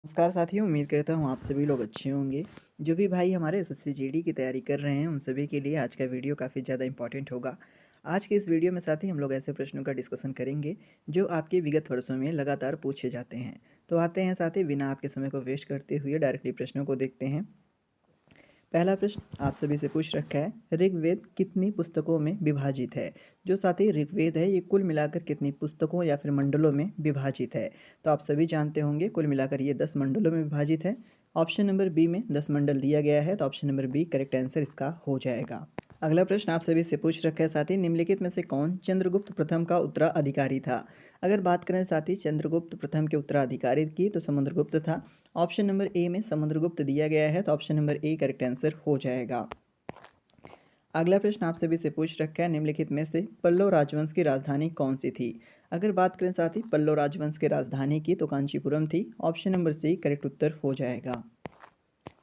नमस्कार साथियों, उम्मीद करता हूँ आप सभी लोग अच्छे होंगे। जो भी भाई हमारे एसएससी जीडी की तैयारी कर रहे हैं, उन सभी के लिए आज का वीडियो काफ़ी ज़्यादा इम्पोर्टेंट होगा। आज के इस वीडियो में साथी हम लोग ऐसे प्रश्नों का डिस्कशन करेंगे, जो आपके विगत वर्षों में लगातार पूछे जाते हैं। तो आते हैं साथी बिना आपके समय को वेस्ट करते हुए डायरेक्टली प्रश्नों को देखते हैं। पहला प्रश्न आप सभी से पूछ रखा है, ऋग्वेद कितनी पुस्तकों में विभाजित है। जो साथी ऋग्वेद है ये कुल मिलाकर कितनी पुस्तकों या फिर मंडलों में विभाजित है। तो आप सभी जानते होंगे कुल मिलाकर ये 10 मंडलों में विभाजित है। ऑप्शन नंबर बी में 10 मंडल दिया गया है, तो option number B correct answer इसका हो जाएगा। अगला प्रश्न आप सभी से पूछ रखा है साथी, निम्नलिखित में से कौन चंद्रगुप्त प्रथम का उत्तराधिकारी था। अगर बात करें साथी चंद्रगुप्त प्रथम के उत्तराधिकारी की, तो समुद्रगुप्त था। ऑप्शन नंबर ए में समुद्रगुप्त दिया गया है, तो option number A correct answer हो जाएगा। अगला प्रश्न आप सभी से पूछ रखा है, निम्नलिखित में से पल्लव राजवंश की राजधानी कौन सी थी। अगर बात करें साथी पल्लव राजवंश की राजधानी की, तो कांचीपुरम थी। ऑप्शन नंबर सी करेक्ट उत्तर हो जाएगा।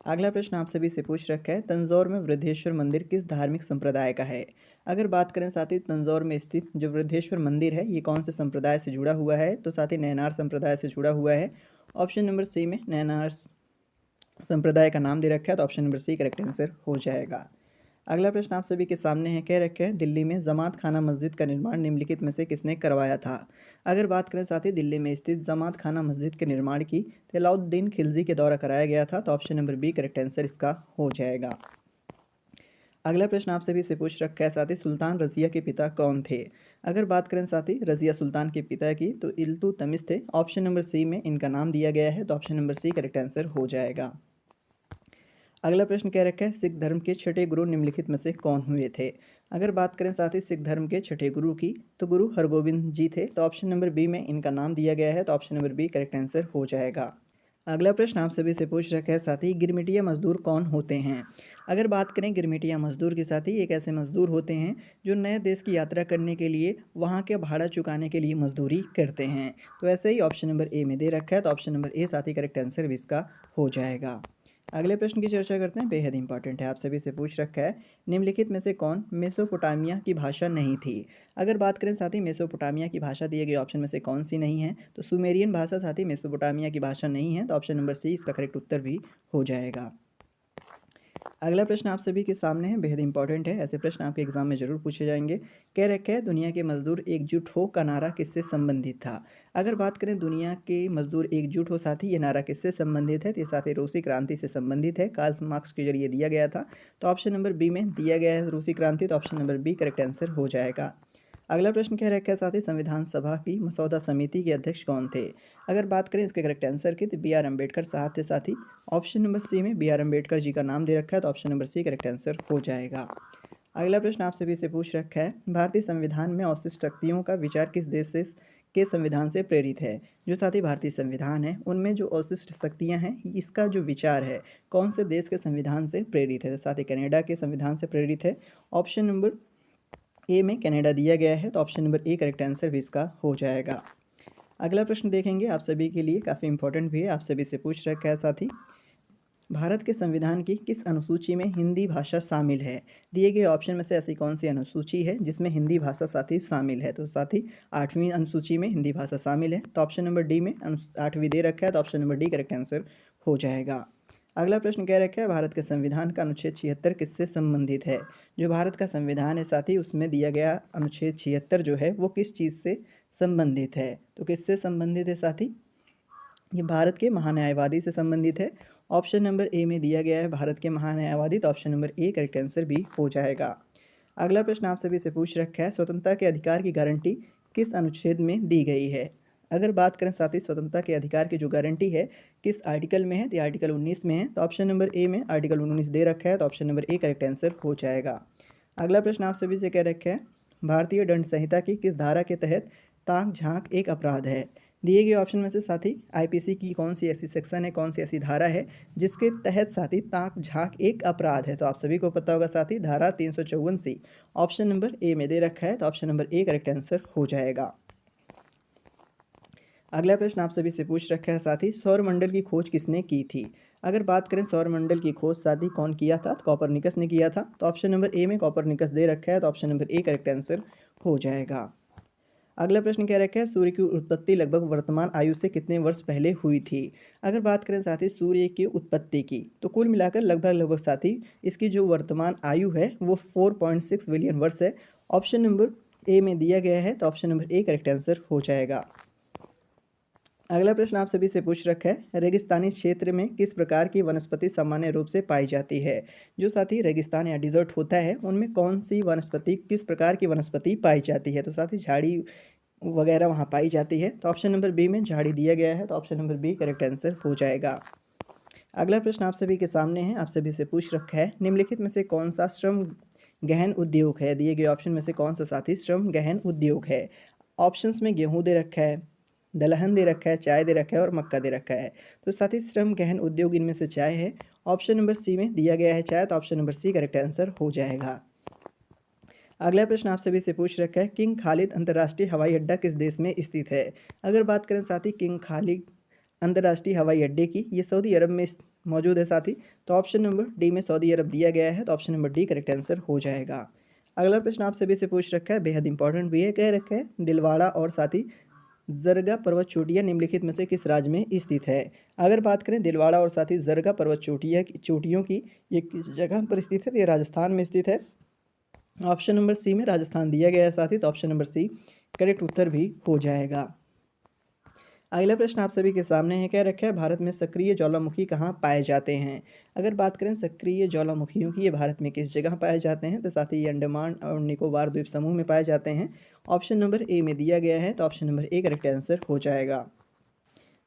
अगला प्रश्न आप सभी से पूछ रखा है, तंजौर में वृद्धेश्वर मंदिर किस धार्मिक संप्रदाय का है। अगर बात करें साथी तंजौर में स्थित जो वृद्धेश्वर मंदिर है ये कौन से संप्रदाय से जुड़ा हुआ है, तो साथी नयनार संप्रदाय से जुड़ा हुआ है। ऑप्शन नंबर सी में नयनार संप्रदाय का नाम दे रखा है, तो option number C correct answer हो जाएगा। अगला प्रश्न आप सभी के सामने है, कह रखे हैं दिल्ली में जमात खाना मस्जिद का निर्माण निम्नलिखित में से किसने करवाया था। अगर बात करें साथ ही दिल्ली में स्थित जमात खाना मस्जिद के निर्माण की तो अलाउद्दीन खिलजी के द्वारा कराया गया था, तो option number B correct answer इसका हो जाएगा। अगला प्रश्न आप सभी से पूछ रखा है साथी, सुल्तान रजिया के पिता कौन थे। अगर बात करें साथी रजिया सुल्तान के पिता की, तो इल्तुतमिश थे। ऑप्शन नंबर सी में इनका नाम दिया गया है, तो option number C correct answer हो जाएगा। अगला प्रश्न क्या रखा है, सिख धर्म के छठे गुरु निम्नलिखित में से कौन हुए थे। अगर बात करें साथ ही सिख धर्म के छठे गुरु की, तो गुरु हरगोविंद जी थे। तो ऑप्शन नंबर बी में इनका नाम दिया गया है, तो option number B correct answer हो जाएगा। अगला प्रश्न आप सभी से पूछ रखा है साथी, गिरमिटिया मजदूर कौन होते हैं। अगर बात करें गिरमिटिया मजदूर के साथ ही, एक ऐसे मजदूर होते हैं जो नए देश की यात्रा करने के लिए वहाँ के भाड़ा चुकाने के लिए मजदूरी करते हैं। तो ऐसे ही ऑप्शन नंबर ए में दे रखा है, तो ऑप्शन नंबर ए साथी करेक्ट आंसर भी इसका हो जाएगा। अगले प्रश्न की चर्चा करते हैं, बेहद इंपॉर्टेंट है, आप सभी से पूछ रखा है, निम्नलिखित में से कौन मेसोपोटामिया की भाषा नहीं थी। अगर बात करें साथी मेसोपोटामिया की भाषा दिए गए ऑप्शन में से कौन सी नहीं है, तो सुमेरियन भाषा साथी मेसोपोटामिया की भाषा नहीं है, तो ऑप्शन नंबर सी इसका करेक्ट उत्तर भी हो जाएगा। अगला प्रश्न आप सभी के सामने है, बेहद इंपॉर्टेंट है, ऐसे प्रश्न आपके एग्जाम में जरूर पूछे जाएंगे। कह रखे हैं दुनिया के मजदूर एकजुट हो का नारा किससे संबंधित था। अगर बात करें दुनिया के मजदूर एकजुट हो साथी, ये नारा किससे संबंधित है, तो ये साथी रूसी क्रांति से संबंधित है, कार्ल मार्क्स के जरिए दिया गया था। तो ऑप्शन नंबर बी में दिया गया है रूसी क्रांति, तो option number B correct answer हो जाएगा। अगला प्रश्न कह रखा है साथ ही संविधान सभा की मसौदा समिति के अध्यक्ष कौन थे। अगर बात करें इसके करेक्ट आंसर की, तो बी आर अम्बेडकर साहब थे साथी। ऑप्शन नंबर सी में बी आर अम्बेडकर जी का नाम दे रखा है, तो option number C correct answer हो जाएगा। अगला प्रश्न आप सभी से पूछ रखा है, भारतीय संविधान में अवशिष्ट शक्तियों का विचार किस देश से के संविधान से प्रेरित है। जो साथी भारतीय संविधान है उनमें जो अवशिष्ट शक्तियां हैं इसका जो विचार है कौन से देश के संविधान से प्रेरित है, तो साथी कनाडा के संविधान से प्रेरित है। ऑप्शन नंबर ए में कनाडा दिया गया है, तो option number A correct answer भी इसका हो जाएगा। अगला प्रश्न देखेंगे आप सभी के लिए, काफ़ी इंपॉर्टेंट भी है, आप सभी से पूछ रखा है साथी, भारत के संविधान की किस अनुसूची में हिंदी भाषा शामिल है। दिए गए ऑप्शन में से ऐसी कौन सी अनुसूची है जिसमें हिंदी भाषा साथी शामिल है, तो साथी 8वीं अनुसूची में हिंदी भाषा शामिल है, तो ऑप्शन नंबर डी में 8वीं दे रखा है, तो option number D correct answer हो जाएगा। अगला प्रश्न कह रखा है, भारत के संविधान का अनुच्छेद 76 किससे संबंधित है। जो भारत का संविधान है साथी उसमें दिया गया अनुच्छेद 76 जो है वो किस चीज़ से संबंधित है, तो किससे संबंधित है साथी, ये भारत के महान्यायवादी से संबंधित है। ऑप्शन नंबर ए में दिया गया है भारत के महान्यायवादी, तो option number A correct answer भी हो जाएगा। अगला प्रश्न आप सभी से पूछ रखा है, स्वतंत्रता के अधिकार की गारंटी किस अनुच्छेद में दी गई है। अगर बात करें साथ ही स्वतंत्रता के अधिकार की जो गारंटी है किस आर्टिकल में है, तो आर्टिकल 19 में है, तो ऑप्शन नंबर ए में आर्टिकल 19 दे रखा है, तो option number A correct answer हो जाएगा। अगला प्रश्न आप सभी से कह रखा है, भारतीय दंड संहिता की किस धारा के तहत ताक झांक एक अपराध है। दिए गए ऑप्शन में से साथी आईपीसी की कौन सी ऐसी सेक्शन है, कौन सी ऐसी धारा है जिसके तहत साथी ताक झांक एक अपराध है, तो आप सभी को पता होगा साथी धारा 354C। ऑप्शन नंबर ए में दे रखा है, तो option number A correct answer हो जाएगा। अगला प्रश्न आप सभी से पूछ रखा है साथी, सौर मंडल की खोज किसने की थी। अगर बात करें सौर मंडल की खोज साथी कौन किया था, तो कॉपरनिकस ने किया था, तो ऑप्शन नंबर ए में कॉपरनिकस दे रखा है, तो option number A correct answer हो जाएगा। अगला प्रश्न क्या रखा है, सूर्य की उत्पत्ति लगभग वर्तमान आयु से कितने वर्ष पहले हुई थी। अगर बात करें साथी सूर्य की उत्पत्ति की, तो कुल मिलाकर लगभग साथी इसकी जो वर्तमान आयु है वो 4.6 बिलियन वर्ष है। ऑप्शन नंबर ए में दिया गया है, तो option number A correct answer हो जाएगा। अगला प्रश्न आप सभी से पूछ रखा है, रेगिस्तानी क्षेत्र में किस प्रकार की वनस्पति सामान्य रूप से पाई जाती है। जो साथी रेगिस्तान या डिजर्ट होता है उनमें कौन सी वनस्पति, किस प्रकार की वनस्पति पाई जाती है, तो साथी झाड़ी वगैरह वहाँ पाई जाती है। तो ऑप्शन नंबर बी में झाड़ी दिया गया है, तो option number B correct answer हो जाएगा। अगला प्रश्न आप सभी के सामने है, आप सभी से पूछ रखा है, निम्नलिखित में से कौन सा श्रम गहन उद्योग है। दिए गए ऑप्शन में से कौन सा साथी श्रम गहन उद्योग है। ऑप्शंस में गेहूं दे रखा है, दलहन दे रखा है, चाय दे रखा है और मक्का दे रखा है। तो साथी श्रम गहन उद्योग इनमें से चाय है। ऑप्शन नंबर सी में दिया गया है चाय, तो option number C correct answer हो जाएगा। अगला प्रश्न आप सभी से पूछ रखा है, किंग खालिद अंतर्राष्ट्रीय हवाई अड्डा किस देश में स्थित है। अगर बात करें साथी किंग खालिद अंतर्राष्ट्रीय हवाई अड्डे की, ये सऊदी अरब में मौजूद है साथी। तो ऑप्शन नंबर डी में सऊदी अरब दिया गया है, तो option number D correct answer हो जाएगा। अगला प्रश्न आप सभी से पूछ रखा है, बेहद इंपॉर्टेंट भी है, कह रखा है दिलवाड़ा और साथी जरगा पर्वत चोटियाँ निम्नलिखित में से किस राज्य में स्थित है। अगर बात करें दिलवाड़ा और साथ ही जरगा पर्वत चोटियों की ये किस जगह पर स्थित है, तो ये राजस्थान में स्थित है। ऑप्शन नंबर सी में राजस्थान दिया गया है साथी, तो ऑप्शन नंबर सी करेक्ट उत्तर भी हो जाएगा। अगला प्रश्न आप सभी के सामने है, क्या रखा है, भारत में सक्रिय ज्वालामुखी कहाँ पाए जाते हैं। अगर बात करें सक्रिय ज्वालामुखियों की, ये भारत में किस जगह पाए जाते हैं, तो साथ ही ये अंडमान और निकोबार द्वीप समूह में पाए जाते हैं। ऑप्शन नंबर ए में दिया गया है, तो option number A correct answer हो जाएगा।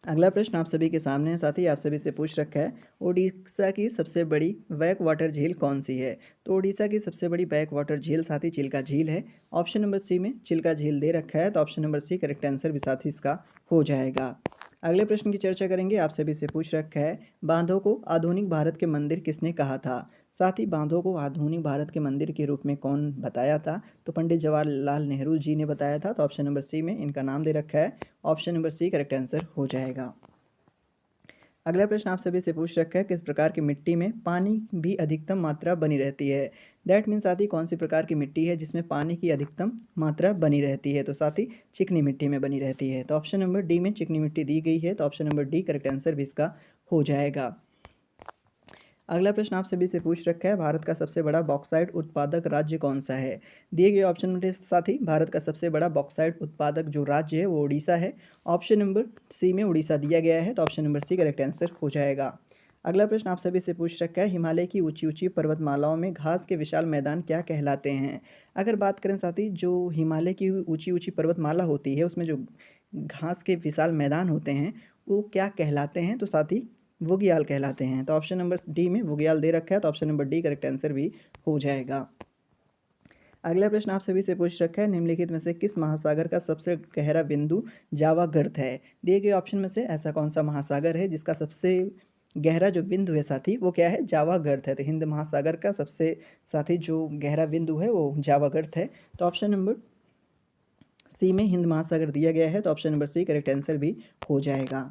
अगला प्रश्न आप सभी के सामने है, साथ ही आप सभी से पूछ रखा है, ओडिशा की सबसे बड़ी बैक वाटर झील कौन सी है। तो ओडिशा की सबसे बड़ी बैक वाटर झील साथी चिल्का झील है। ऑप्शन नंबर सी में चिल्का झील दे रखा है, तो option number C correct answer भी साथी इसका हो जाएगा। अगले प्रश्न की चर्चा करेंगे, आप सभी से पूछ रखा है, बांधों को आधुनिक भारत के मंदिर किसने कहा था। साथ ही बांधों को आधुनिक भारत के मंदिर के रूप में कौन बताया था, तो पंडित जवाहरलाल नेहरू जी ने बताया था। तो ऑप्शन नंबर सी में इनका नाम दे रखा है, option number C correct answer हो जाएगा। अगला प्रश्न आप सभी से पूछ रखा है, किस प्रकार की मिट्टी में पानी भी अधिकतम मात्रा बनी रहती है। दैट मीन्स साथी कौन सी प्रकार की मिट्टी है जिसमें पानी की अधिकतम मात्रा बनी रहती है, तो साथी चिकनी मिट्टी में बनी रहती है। तो ऑप्शन नंबर डी में चिकनी मिट्टी दी गई है, तो option number D correct answer भी इसका हो जाएगा। अगला प्रश्न आप सभी से पूछ रखा है, भारत का सबसे बड़ा बॉक्साइट उत्पादक राज्य कौन सा है। दिए गए ऑप्शन के साथ ही भारत का सबसे बड़ा बॉक्साइट उत्पादक जो राज्य है वो उड़ीसा है। ऑप्शन नंबर सी में उड़ीसा दिया गया है, तो option number C correct answer हो जाएगा। अगला प्रश्न आप सभी से पूछ रखा है, हिमालय की ऊंची ऊंची पर्वतमालाओं में घास के विशाल मैदान क्या कहलाते हैं। अगर बात करें साथी जो हिमालय की ऊंची ऊंची पर्वतमाला होती है उसमें जो घास के विशाल मैदान होते हैं वो क्या कहलाते हैं, तो साथी बुग्याल कहलाते हैं। तो ऑप्शन नंबर डी में बुग्याल दे रखा है, तो option number D correct answer भी हो जाएगा। अगला प्रश्न आप सभी से पूछ रखा है, निम्नलिखित में से किस महासागर का सबसे गहरा बिंदु जावा गर्त है। दिए गए ऑप्शन में से ऐसा कौन सा महासागर है जिसका सबसे गहरा जो बिंदु है साथी वो क्या है, जावा गर्त है। तो हिंद महासागर का सबसे साथी जो गहरा बिंदु है वो जावा गर्त है। तो ऑप्शन नंबर सी में हिंद महासागर दिया गया है, तो option number C correct answer भी हो जाएगा।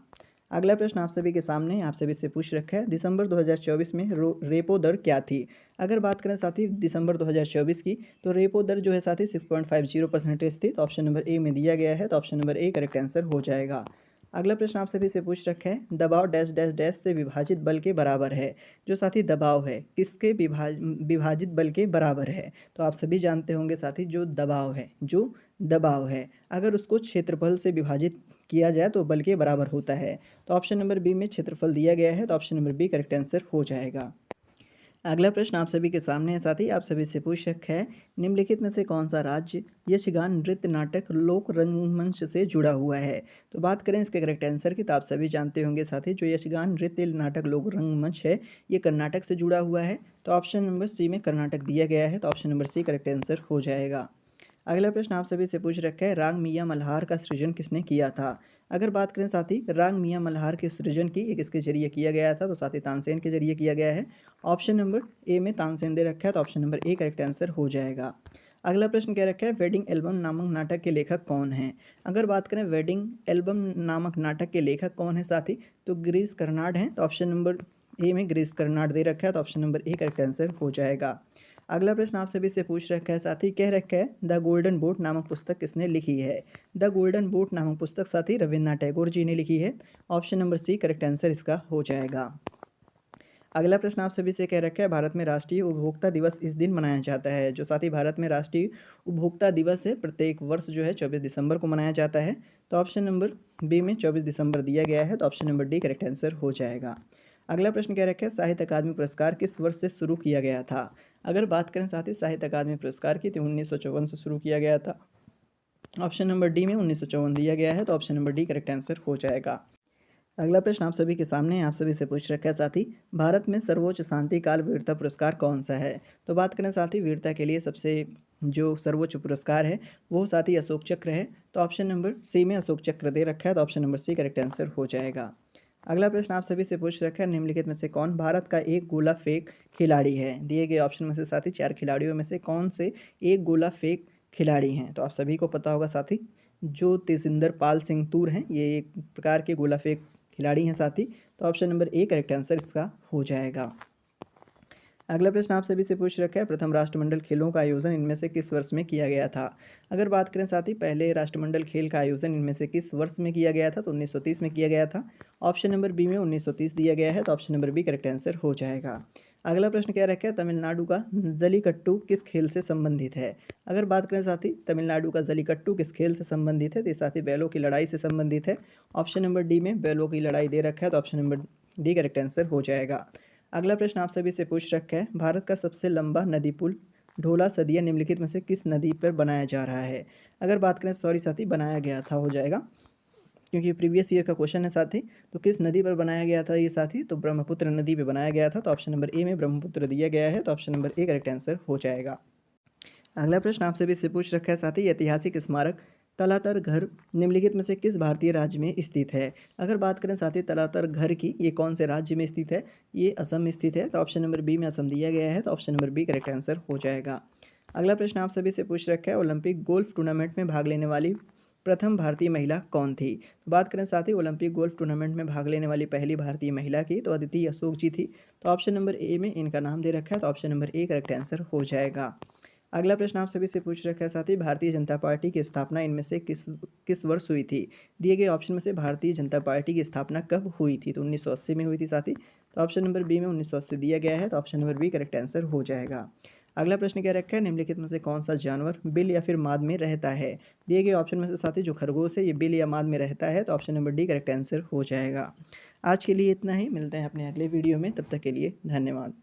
अगला प्रश्न आप सभी के सामने आप सभी से पूछ रखा है, दिसंबर 2024 में रेपो दर क्या थी। अगर बात करें साथी दिसंबर 2024 की, तो रेपो दर जो है साथी 6.50% थी। तो ऑप्शन नंबर ए में दिया गया है, तो option number A correct answer हो जाएगा। अगला प्रश्न आप सभी से पूछ रखा है, दबाव डैश डैश डैश से विभाजित बल के बराबर है। जो साथी दबाव है किसके विभाजित बल के बराबर है। तो आप सभी जानते होंगे साथी जो दबाव है अगर उसको क्षेत्रफल से विभाजित किया जाए तो बल के बराबर होता है। तो ऑप्शन नंबर बी में क्षेत्रफल दिया गया है, तो option number B correct answer हो जाएगा। अगला प्रश्न आप सभी के सामने है साथी आप सभी से पूछ रखा है, निम्नलिखित में से कौन सा राज्य यक्षगान नृत्य नाटक लोक रंगमंच से जुड़ा हुआ है। तो बात करें इसके करेक्ट आंसर की, तो आप सभी जानते होंगे साथी जो यक्षगान नृत्य नाटक लोक रंगमंच है ये कर्नाटक से जुड़ा हुआ है। तो ऑप्शन नंबर सी में कर्नाटक दिया गया है, तो option number C correct answer हो जाएगा। अगला प्रश्न आप सभी से पूछ रखा है, राग मियाँ मल्हार का सृजन किसने किया था। अगर बात करें साथी राग मियाँ मल्हार के सृजन की ये किसके जरिए किया गया था, तो साथी तानसेन के जरिए किया गया है। ऑप्शन नंबर ए में तानसेन दे रखा है, तो option number A correct answer हो जाएगा। अगला प्रश्न क्या रखा है, वेडिंग एल्बम नामक नाटक के लेखक कौन है। अगर बात करें वेडिंग एल्बम नामक नाटक के लेखक कौन है साथी, तो गिरीश कर्नाड हैं। तो ऑप्शन नंबर ए में गिरीश कर्नाड दे रखा है, तो option number A correct answer हो जाएगा। अगला प्रश्न आप सभी से पूछ रखा है साथी, कह रखा है द गोल्डन बोट नामक पुस्तक किसने लिखी है? द गोल्डन बोट नामक पुस्तक साथी रविन्द्रनाथ टैगोर जी ने लिखी है। Option number C correct answer इसका हो जाएगा। अगला प्रश्न आप सभी से कह रखा है, भारत में राष्ट्रीय उपभोक्ता दिवस इस दिन मनाया जाता है। जो साथी भारत में राष्ट्रीय उपभोक्ता दिवस है प्रत्येक वर्ष जो है 24 दिसंबर को मनाया जाता है। तो ऑप्शन नंबर बी में 24 दिसंबर दिया गया है, तो option number D correct answer हो जाएगा। अगला प्रश्न कह रखा है, साहित्य अकादमी पुरस्कार किस वर्ष से शुरू किया गया था? अगर बात करें साथी साहित्य अकादमी पुरस्कार की, तो 1954 से शुरू किया गया था। ऑप्शन नंबर डी में 1954 दिया गया है, तो option number D correct answer हो जाएगा। अगला प्रश्न आप सभी के सामने है, आप सभी से पूछ रखा है साथी, भारत में सर्वोच्च शांति काल वीरता पुरस्कार कौन सा है? तो बात करें साथी वीरता के लिए सबसे जो सर्वोच्च पुरस्कार है वो साथी अशोक चक्र है। तो ऑप्शन नंबर सी में अशोक चक्र दे रखा है, तो option number C correct answer हो जाएगा। अगला प्रश्न आप सभी से पूछ रखा है, निम्नलिखित में से कौन भारत का एक गोला फेंक खिलाड़ी है? दिए गए ऑप्शन में से साथी 4 खिलाड़ियों में से कौन से एक गोला फेंक खिलाड़ी हैं? तो आप सभी को पता होगा साथी, जो तेजिंदर पाल सिंह तूर हैं, ये एक प्रकार के गोला फेंक खिलाड़ी हैं साथी। तो option number A correct answer इसका हो जाएगा। अगला प्रश्न आप सभी से पूछ रखा है, प्रथम राष्ट्रमंडल खेलों का आयोजन इनमें से किस वर्ष में किया गया था? अगर बात करें साथी पहले राष्ट्रमंडल खेल का आयोजन इनमें से किस वर्ष में किया गया था? तो 1930 में किया गया था। ऑप्शन नंबर बी में 1930 दिया गया है, तो option number B correct answer हो जाएगा। अगला प्रश्न क्या रखा है, तमिलनाडु का जलीकट्टू किस खेल से संबंधित है? अगर बात करें साथी तमिलनाडु का जलीकट्टू किस खेल से संबंधित है? तो ये साथी बैलों की लड़ाई से संबंधित है। ऑप्शन नंबर डी में बैलों की लड़ाई दे रखा है, तो option number D correct answer हो जाएगा। अगला प्रश्न आप सभी से पूछ रखा है, भारत का सबसे लंबा नदी पुल ढोला सदिया निम्नलिखित में से किस नदी पर बनाया जा रहा है? अगर बात करें सॉरी साथी बनाया गया था हो जाएगा, क्योंकि प्रीवियस ईयर का क्वेश्चन है साथी। तो किस नदी पर बनाया गया था ये साथी? तो ब्रह्मपुत्र नदी पे बनाया गया था। तो ऑप्शन नंबर ए में ब्रह्मपुत्र दिया गया है, तो option number A correct answer हो जाएगा। अगला प्रश्न आपसे भी से पूछ रखा है साथी, ऐतिहासिक स्मारक तलातर घर निम्नलिखित में से किस भारतीय राज्य में स्थित है? अगर बात करें साथी तलातर घर की, ये कौन से राज्य में स्थित है? ये असम में स्थित है। तो ऑप्शन नंबर बी में असम दिया गया है, तो option number B correct answer हो जाएगा। अगला प्रश्न आप सभी से पूछ रखा है, ओलंपिक गोल्फ टूर्नामेंट में भाग लेने वाली प्रथम भारतीय महिला कौन थी? तो बात करें साथी ओलंपिक गोल्फ टूर्नामेंट में भाग लेने वाली पहली भारतीय महिला की, तो अदिति अशोक जी थी। तो ऑप्शन नंबर ए में इनका नाम दे रखा है, तो option number A correct answer हो जाएगा। अगला प्रश्न आप सभी से पूछ रखा है साथी, भारतीय जनता पार्टी की स्थापना इनमें से किस किस वर्ष हुई थी? दिए गए ऑप्शन में से भारतीय जनता पार्टी की स्थापना कब हुई थी? तो 1980 में हुई थी साथी। तो ऑप्शन नंबर बी में 1980 दिया गया है, तो option number B correct answer हो जाएगा। अगला प्रश्न क्या रखा है, निम्नलिखित में से कौन सा जानवर बिल या फिर माद में रहता है? दिए गए ऑप्शन में से साथी जो खरगोश है ये बिल या माद में रहता है, तो option number D correct answer हो जाएगा। आज के लिए इतना ही, मिलते हैं अपने अगले वीडियो में, तब तक के लिए धन्यवाद।